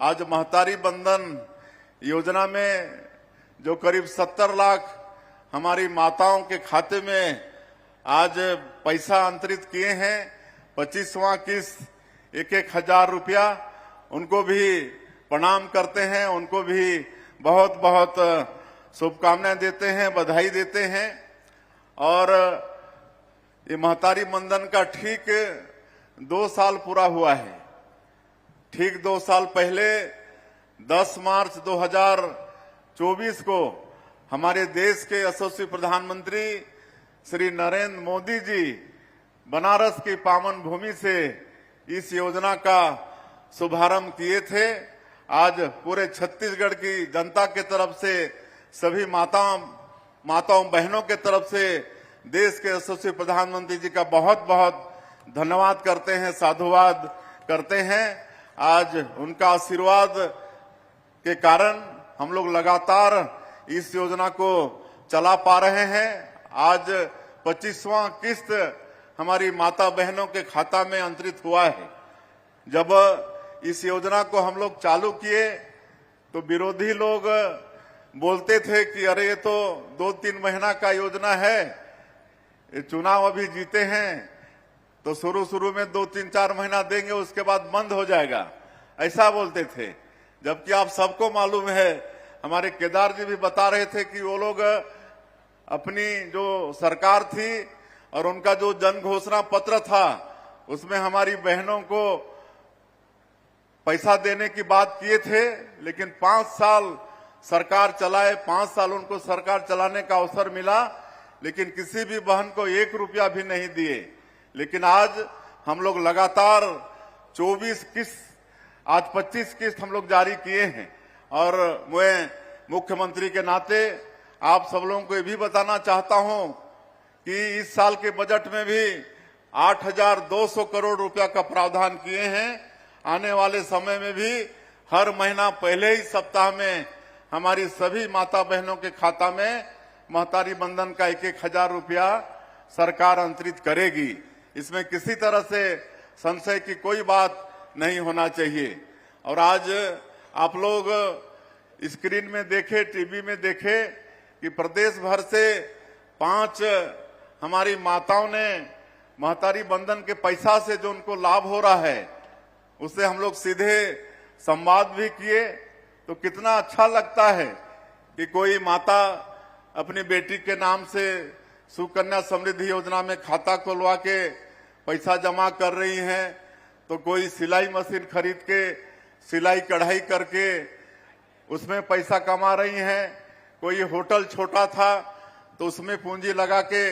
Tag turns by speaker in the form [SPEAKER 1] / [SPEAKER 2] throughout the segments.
[SPEAKER 1] आज महतारी बंधन योजना में जो करीब 70 लाख हमारी माताओं के खाते में आज पैसा अंतरित किए हैं, 25वां किस्त 1,000 रुपया, उनको भी प्रणाम करते हैं, उनको भी बहुत बहुत शुभकामनाएं देते हैं, बधाई देते हैं। और ये महतारी बंधन का ठीक 2 साल पूरा हुआ है। ठीक 2 साल पहले 10 मार्च 2024 को हमारे देश के यशस्वी प्रधानमंत्री श्री नरेंद्र मोदी जी बनारस की पावन भूमि से इस योजना का शुभारंभ किए थे। आज पूरे छत्तीसगढ़ की जनता के तरफ से, सभी माताओं बहनों के तरफ से देश के यशस्वी प्रधानमंत्री जी का बहुत बहुत धन्यवाद करते हैं, साधुवाद करते हैं। आज उनका आशीर्वाद के कारण हम लोग लगातार इस योजना को चला पा रहे हैं। आज 25वां किस्त हमारी माता बहनों के खाता में अंतरित हुआ है। जब इस योजना को हम लोग चालू किए तो विरोधी लोग बोलते थे कि अरे ये तो 2-3 महीना का योजना है, ये चुनाव अभी जीते हैं तो शुरू में 2-3-4 महीना देंगे, उसके बाद बंद हो जाएगा, ऐसा बोलते थे। जबकि आप सबको मालूम है, हमारे केदार जी भी बता रहे थे कि वो लोग अपनी जो सरकार थी और उनका जो जन घोषणा पत्र था उसमें हमारी बहनों को पैसा देने की बात किए थे, लेकिन 5 साल सरकार चलाए, 5 साल उनको सरकार चलाने का अवसर मिला, लेकिन किसी भी बहन को 1 रुपया भी नहीं दिए। लेकिन आज हम लोग लगातार 24 किस्त, आज 25 किस्त हम लोग जारी किए हैं। और मैं मुख्यमंत्री के नाते आप सब लोगों को ये भी बताना चाहता हूं कि इस साल के बजट में भी 8,200 करोड़ रुपया का प्रावधान किए हैं। आने वाले समय में भी हर महीना पहले ही सप्ताह में हमारी सभी माता बहनों के खाता में महतारी बंधन का 1,000 रुपया सरकार अंतरित करेगी। इसमें किसी तरह से संशय की कोई बात नहीं होना चाहिए। और आज आप लोग स्क्रीन में देखे, टीवी में देखे कि प्रदेश भर से 5 हमारी माताओं ने महतारी बंधन के पैसा से जो उनको लाभ हो रहा है उससे हम लोग सीधे संवाद भी किए। तो कितना अच्छा लगता है कि कोई माता अपनी बेटी के नाम से सुकन्या समृद्धि योजना में खाता खुलवा के पैसा जमा कर रही हैं, तो कोई सिलाई मशीन खरीद के सिलाई कढ़ाई करके उसमें पैसा कमा रही हैं, कोई होटल छोटा था तो उसमें पूंजी लगा के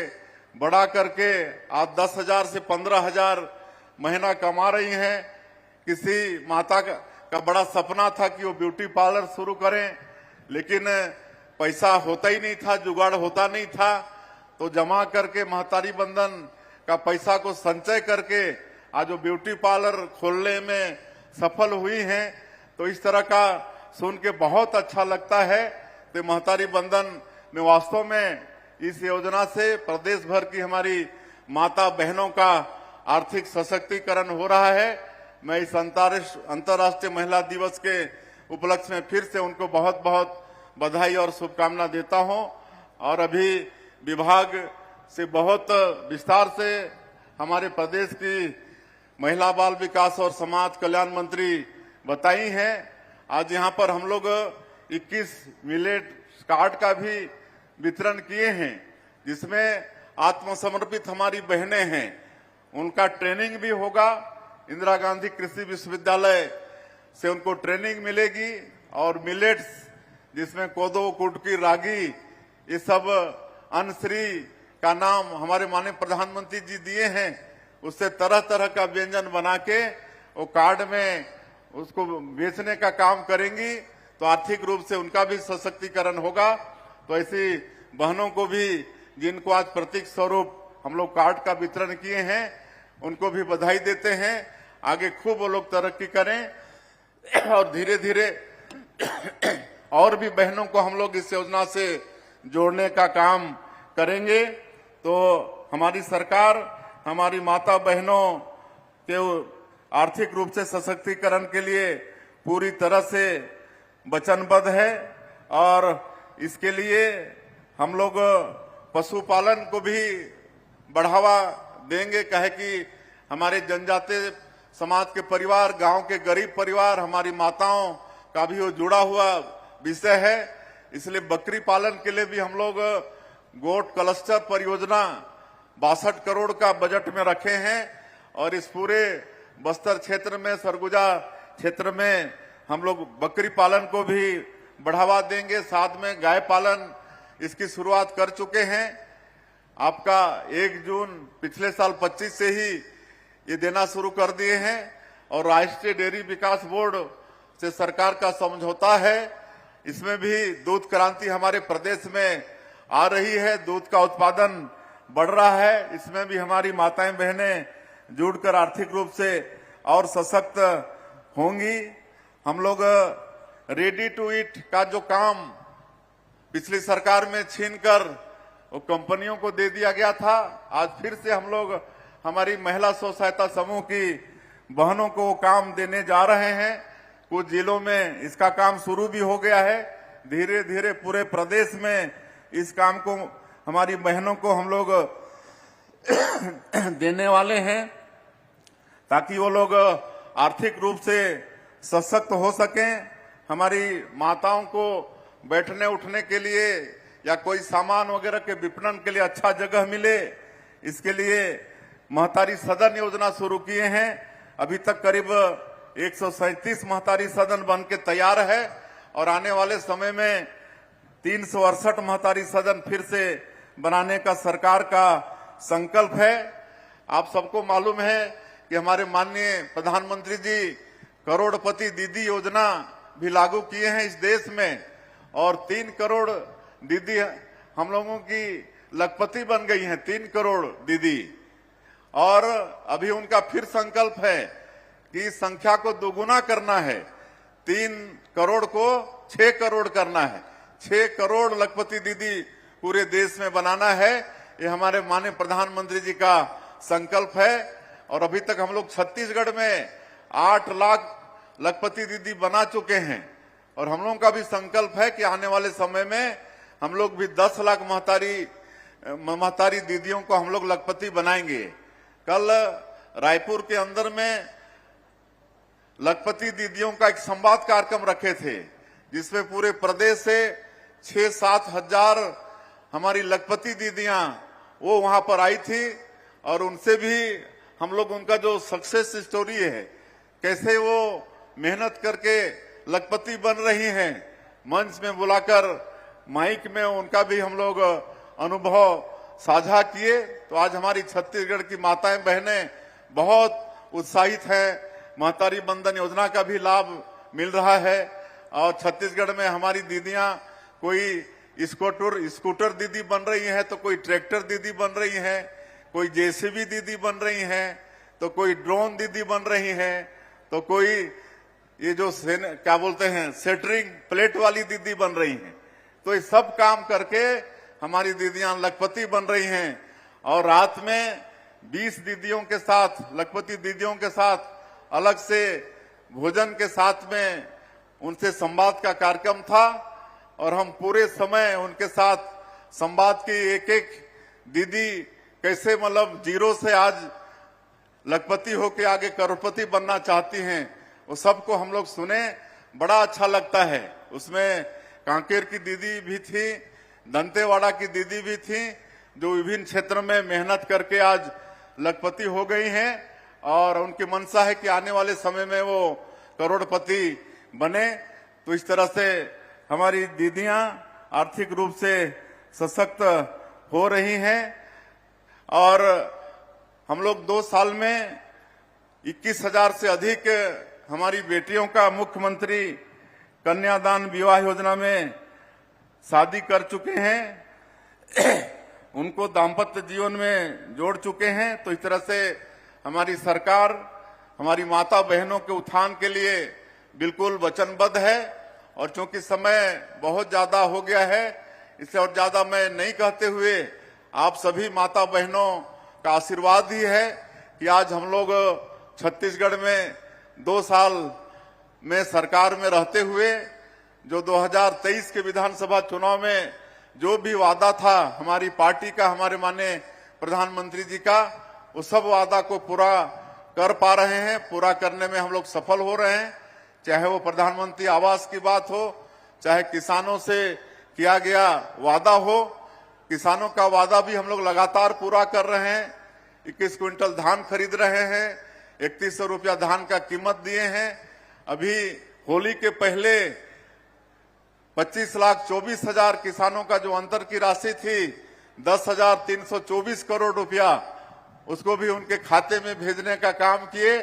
[SPEAKER 1] बड़ा करके आज 10,000 से 15,000 महीना कमा रही हैं। किसी माता का बड़ा सपना था कि वो ब्यूटी पार्लर शुरू करें, लेकिन पैसा होता ही नहीं था, जुगाड़ होता नहीं था, तो जमा करके महतारी बंधन का पैसा को संचय करके आज वो ब्यूटी पार्लर खोलने में सफल हुई हैं। तो इस तरह का सुन के बहुत अच्छा लगता है। तो महतारी बंधन में वास्तव में इस योजना से प्रदेश भर की हमारी माता बहनों का आर्थिक सशक्तिकरण हो रहा है। मैं इस अंतर्राष्ट्रीय महिला दिवस के उपलक्ष्य में फिर से उनको बहुत बहुत बधाई और शुभकामना देता हूं। और अभी विभाग से बहुत विस्तार से हमारे प्रदेश की महिला बाल विकास और समाज कल्याण मंत्री बताई हैं। आज यहां पर हम लोग 21 मिलेट कार्ड का भी वितरण किए हैं, जिसमें आत्मसमर्पित हमारी बहनें हैं, उनका ट्रेनिंग भी होगा। इंदिरा गांधी कृषि विश्वविद्यालय से उनको ट्रेनिंग मिलेगी। और मिलेट्स जिसमें कोदो, कुटकी, रागी, ये सब अन्नश्री का नाम हमारे माननीय प्रधानमंत्री जी दिए हैं, उससे तरह तरह का व्यंजन बना के वो कार्ड में उसको बेचने का काम करेंगी, तो आर्थिक रूप से उनका भी सशक्तिकरण होगा। तो ऐसी बहनों को भी जिनको आज प्रतीक स्वरूप हम लोग कार्ड का वितरण किए हैं, उनको भी बधाई देते हैं। आगे खूब वो लोग तरक्की करें और धीरे धीरे और भी बहनों को हम लोग इस योजना से जोड़ने का काम करेंगे। तो हमारी सरकार हमारी माता बहनों के आर्थिक रूप से सशक्तिकरण के लिए पूरी तरह से वचनबद्ध है और इसके लिए हम लोग पशुपालन को भी बढ़ावा देंगे। कहे कि हमारे जनजातीय समाज के परिवार, गांव के गरीब परिवार, हमारी माताओं का भी वो जुड़ा हुआ विषय है। इसलिए बकरी पालन के लिए भी हम लोग गोट क्लस्टर परियोजना 62 करोड़ का बजट में रखे हैं और इस पूरे बस्तर क्षेत्र में, सरगुजा क्षेत्र में हम लोग बकरी पालन को भी बढ़ावा देंगे। साथ में गाय पालन इसकी शुरुआत कर चुके हैं। आपका 1 जून पिछले साल 25 से ही ये देना शुरू कर दिए हैं और राष्ट्रीय डेयरी विकास बोर्ड से सरकार का समझौता है। इसमें भी दूध क्रांति हमारे प्रदेश में आ रही है, दूध का उत्पादन बढ़ रहा है। इसमें भी हमारी माताएं बहनें जुड़कर आर्थिक रूप से और सशक्त होंगी। हम लोग रेडी टू ईट का जो काम पिछली सरकार में छीनकर वो कंपनियों को दे दिया गया था, आज फिर से हम लोग हमारी महिला स्व सहायता समूह की बहनों को वो काम देने जा रहे हैं। कुछ जिलों में इसका काम शुरू भी हो गया है। धीरे धीरे पूरे प्रदेश में इस काम को हमारी बहनों को हम लोग देने वाले हैं ताकि वो लोग आर्थिक रूप से सशक्त हो सकें। हमारी माताओं को बैठने उठने के लिए या कोई सामान वगैरह के विपणन के लिए अच्छा जगह मिले, इसके लिए महतारी सदन योजना शुरू किए हैं। अभी तक करीब 137 महतारी सदन बन के तैयार है और आने वाले समय में 368 महतारी सदन फिर से बनाने का सरकार का संकल्प है। आप सबको मालूम है कि हमारे माननीय प्रधानमंत्री जी करोड़पति दीदी योजना भी लागू किए हैं इस देश में और 3 करोड़ दीदी हम लोगों की लखपति बन गई हैं, 3 करोड़ दीदी। और अभी उनका फिर संकल्प है कि इस संख्या को दोगुना करना है, 3 करोड़ को 6 करोड़ करना है, 6 करोड़ लखपति दीदी पूरे देश में बनाना है। ये हमारे माननीय प्रधानमंत्री जी का संकल्प है और अभी तक हम लोग छत्तीसगढ़ में 8 लाख लखपति दीदी बना चुके हैं और हम लोगों का भी संकल्प है कि आने वाले समय में हम लोग भी 10 लाख महतारी दीदियों को हम लोग लखपति बनाएंगे। कल रायपुर के अंदर में लखपति दीदियों का एक संवाद कार्यक्रम रखे थे जिसमें पूरे प्रदेश से 6-7 हजार हमारी लखपति दीदियां वो वहां पर आई थी और उनसे भी हम लोग उनका जो सक्सेस स्टोरी है, कैसे वो मेहनत करके लखपति बन रही हैं, मंच में बुलाकर माइक में उनका भी हम लोग अनुभव साझा किए। तो आज हमारी छत्तीसगढ़ की माताएं बहनें बहुत उत्साहित हैं। महतारी बंधन योजना का भी लाभ मिल रहा है और छत्तीसगढ़ में हमारी दीदियां कोई स्कूटर दीदी बन रही हैं, तो कोई ट्रैक्टर दीदी बन रही हैं, कोई जेसीबी दीदी बन रही हैं, तो कोई ड्रोन दीदी बन रही हैं, तो कोई ये जो क्या बोलते हैं सेटरिंग प्लेट वाली दीदी बन रही हैं। तो ये सब काम करके हमारी दीदियां लखपति बन रही हैं और रात में 20 दीदियों के साथ, लखपति दीदियों के साथ अलग से भोजन के साथ में उनसे संवाद का कार्यक्रम था और हम पूरे समय उनके साथ संवाद की एक एक दीदी कैसे मतलब जीरो से आज लखपति होके आगे करोड़पति बनना चाहती हैं, वो सबको हम लोग सुने। बड़ा अच्छा लगता है। उसमें कांकेर की दीदी भी थी, दंतेवाड़ा की दीदी भी थी, जो विभिन्न क्षेत्र में मेहनत करके आज लखपति हो गई हैं और उनकी मंशा है कि आने वाले समय में वो करोड़पति बने। तो इस तरह से हमारी दीदियां आर्थिक रूप से सशक्त हो रही हैं और हम लोग 2 साल में 21,000 से अधिक हमारी बेटियों का मुख्यमंत्री कन्यादान विवाह योजना में शादी कर चुके हैं, उनको दाम्पत्य जीवन में जोड़ चुके हैं। तो इस तरह से हमारी सरकार हमारी माता बहनों के उत्थान के लिए बिल्कुल वचनबद्ध है और चूंकि समय बहुत ज्यादा हो गया है, इससे और ज्यादा मैं नहीं कहते हुए आप सभी माता बहनों का आशीर्वाद ही है कि आज हम लोग छत्तीसगढ़ में 2 साल में सरकार में रहते हुए जो 2023 के विधानसभा चुनाव में जो भी वादा था हमारी पार्टी का, हमारे माननीय प्रधानमंत्री जी का, उस सब वादा को पूरा कर पा रहे हैं, पूरा करने में हम लोग सफल हो रहे हैं। चाहे वो प्रधानमंत्री आवास की बात हो, चाहे किसानों से किया गया वादा हो, किसानों का वादा भी हम लोग लगातार पूरा कर रहे हैं। 21 क्विंटल धान खरीद रहे हैं, 3100 रुपया धान का कीमत दिए हैं। अभी होली के पहले 25,24,000 किसानों का जो अंतर की राशि थी 10,324 करोड़ रुपया, उसको भी उनके खाते में भेजने का काम किए।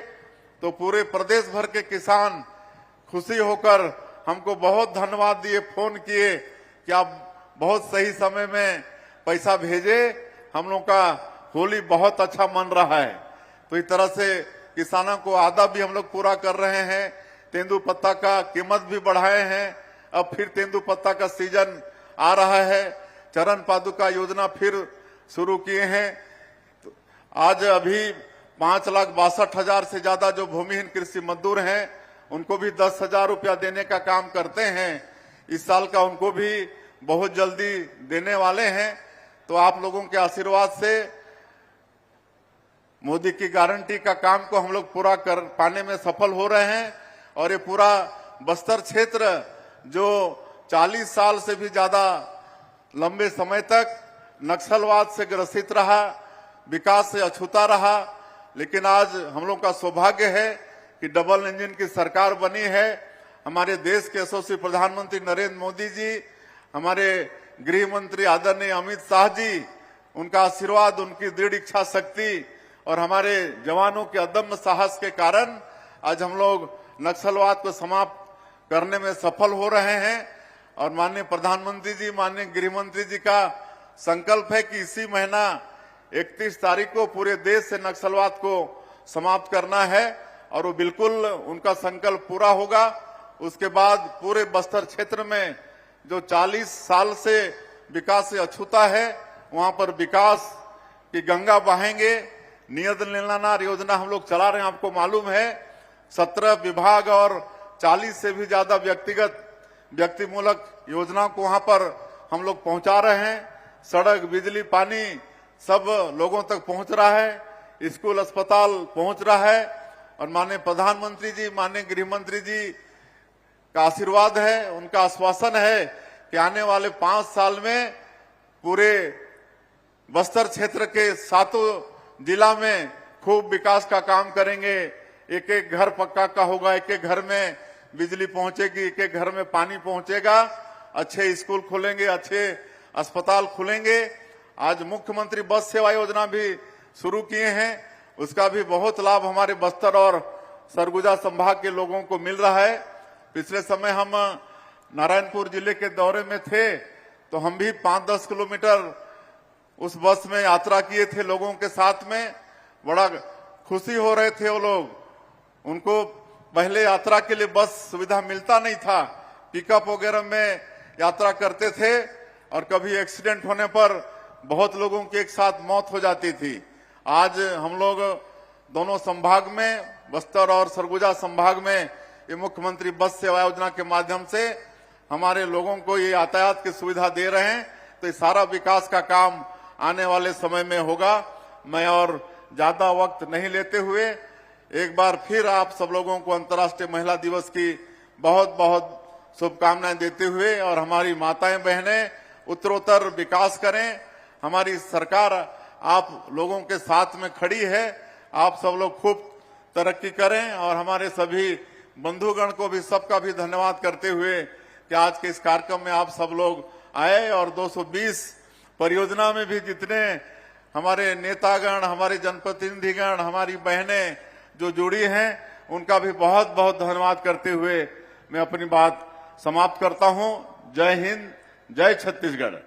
[SPEAKER 1] तो पूरे प्रदेश भर के किसान खुशी होकर हमको बहुत धन्यवाद दिए, फोन किए कि आप बहुत सही समय में पैसा भेजे, हम लोग का होली बहुत अच्छा मन रहा है। तो इस तरह से किसानों को आदा भी हम लोग पूरा कर रहे हैं। तेंदुपत्ता का कीमत भी बढ़ाए हैं, अब फिर तेंदुपत्ता का सीजन आ रहा है। चरण पादुका योजना फिर शुरू किए हैं। तो आज अभी 5,62,000 से ज्यादा जो भूमिहीन कृषि मजदूर हैं उनको भी 10,000 रुपया देने का काम करते हैं। इस साल का उनको भी बहुत जल्दी देने वाले हैं। तो आप लोगों के आशीर्वाद से मोदी की गारंटी का काम को हम लोग पूरा कर पाने में सफल हो रहे हैं। और ये पूरा बस्तर क्षेत्र जो 40 साल से भी ज्यादा लंबे समय तक नक्सलवाद से ग्रसित रहा, विकास से अछूता रहा, लेकिन आज हम लोग का सौभाग्य है कि डबल इंजन की सरकार बनी है। हमारे देश के यशस्वी प्रधानमंत्री नरेंद्र मोदी जी, हमारे गृह मंत्री आदरणीय अमित शाह जी, उनका आशीर्वाद, उनकी दृढ़ इच्छा शक्ति और हमारे जवानों के अदम्य साहस के कारण आज हम लोग नक्सलवाद को समाप्त करने में सफल हो रहे हैं। और माननीय प्रधानमंत्री जी, माननीय गृह मंत्री जी का संकल्प है कि इसी महीना 31 तारीख को पूरे देश से नक्सलवाद को समाप्त करना है और वो बिल्कुल उनका संकल्प पूरा होगा। उसके बाद पूरे बस्तर क्षेत्र में जो 40 साल से विकास से अछूता है, वहां पर विकास की गंगा बहाएंगे। नियत नीलानार योजना हम लोग चला रहे हैं, आपको मालूम है। 17 विभाग और 40 से भी ज्यादा व्यक्तिमूलक योजनाओं को वहां पर हम लोग पहुंचा रहे हैं। सड़क, बिजली, पानी सब लोगों तक पहुंच रहा है, स्कूल, अस्पताल पहुंच रहा है। और माननीय प्रधानमंत्री जी, माननीय गृह मंत्री जी का आशीर्वाद है, उनका आश्वासन है कि आने वाले 5 साल में पूरे बस्तर क्षेत्र के 7 जिला में खूब विकास का काम करेंगे। एक एक घर पक्का का होगा, एक एक घर में बिजली पहुंचेगी, एक एक घर में पानी पहुंचेगा, अच्छे स्कूल खुलेंगे, अच्छे अस्पताल खुलेंगे। आज मुख्यमंत्री बस सेवा योजना भी शुरू किए हैं, उसका भी बहुत लाभ हमारे बस्तर और सरगुजा संभाग के लोगों को मिल रहा है। पिछले समय हम नारायणपुर जिले के दौरे में थे, तो हम भी 5-10 किलोमीटर उस बस में यात्रा किए थे लोगों के साथ में। बड़ा खुशी हो रहे थे वो लोग। उनको पहले यात्रा के लिए बस सुविधा मिलता नहीं था, पिकअप वगैरह में यात्रा करते थे और कभी एक्सीडेंट होने पर बहुत लोगों की एक साथ मौत हो जाती थी। आज हम लोग दोनों संभाग में, बस्तर और सरगुजा संभाग में, ये मुख्यमंत्री बस सेवा योजना के माध्यम से हमारे लोगों को ये यातायात की सुविधा दे रहे हैं। तो ये सारा विकास का काम आने वाले समय में होगा। मैं और ज्यादा वक्त नहीं लेते हुए एक बार फिर आप सब लोगों को अंतर्राष्ट्रीय महिला दिवस की बहुत बहुत शुभकामनाएं देते हुए, और हमारी माताएं बहनें उत्तरोत्तर विकास करें। हमारी सरकार आप लोगों के साथ में खड़ी है, आप सब लोग खूब तरक्की करें। और हमारे सभी बंधुगण को भी, सबका भी धन्यवाद करते हुए कि आज के इस कार्यक्रम में आप सब लोग आए। और 220 परियोजना में भी जितने हमारे नेतागण, हमारे जनप्रतिनिधिगण, हमारी बहनें जो जुड़ी हैं, उनका भी बहुत बहुत धन्यवाद करते हुए मैं अपनी बात समाप्त करता हूं। जय हिंद, जय छत्तीसगढ़।